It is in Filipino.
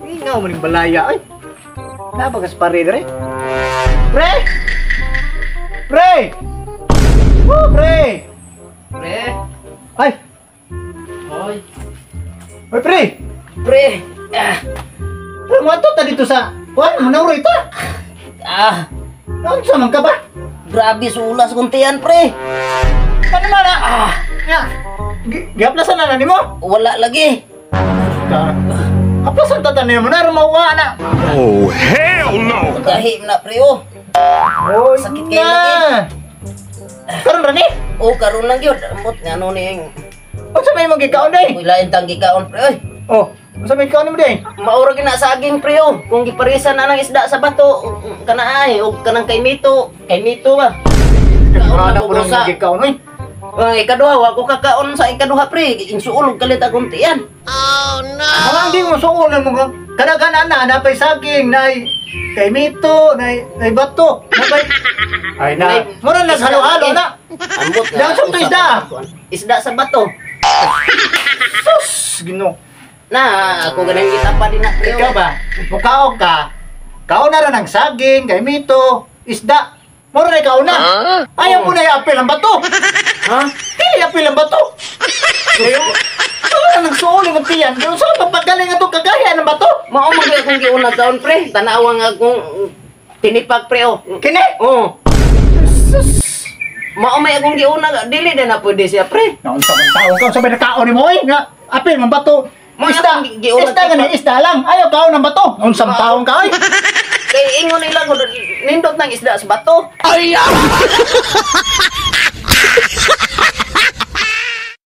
Ingaw mo ning balaya ay. Nabagas pare dire. Pre! Pre! Oh, pre! Pre. Ay, Hoy. oy pre. Pre. Ah. Pre mo ato ta dito sa. Kuan manawro ito. Ah. Ano sa man ka ba? Grabe sulas kuntian, pre. Ano na na? Nga. Giaplasan na nimo? Wala lagi. Aplasan ta tanan mo na rumawa na. Oh, hell no! Kahim na, pre, oh. Oh, Sakit kayo lagi. Karon ra ni? Oh, karon lang yun. Amot nga ano ning. Unsa may magikaon day? Wilayan tang gikaon, pre, oy. Oh, unsa may kaon mo day? Maura gina saging, pre, oh. Kung giparisan na ng isda sa bato, kana ay, o kanang kay Mito. Kay Mito ba? Kaon Ana ko nang sa. magikaon oy. Ay, ikaduha, wa ko kakaon sa ikaduha, pre. Insuulog kalit akong tiyan. Ang di mo suulan mo kana na napay saging nay kay Mito nay bato. Napay ay na. Mura na halo-halo na. Ambot nga. Yang sa isda. Isda sa bato. Sus, Ginoo. Na, ako ganang kita pa din na, pre. Ikaw ba? Mukaon ka. Kaon na rin ang saging, kay Mito, isda. Mura na ikaw na. Ayaw mo na i-apil ang bato. Ha? Hindi i-apil ang bato. Wala nang suuli ng tiyan. Yung saan papagaling itong kagaya ng bato? Mao man akong giuna taon, pre. Tanawa nga akong tinipag, pre, oh. Kini? Oh. Mao may akong giuna, dili na pwede siya, pre. Naon sa mga tao ka, sabay na kaon ni mo eh. Nga, apil ng bato. Mga Isda, akong giulag isda ka gani, pa. isda lang. Ayaw kaon ng bato. Naon sa taong ka eh. Kay ingon nila ko nindot ng isda sa bato. Ay!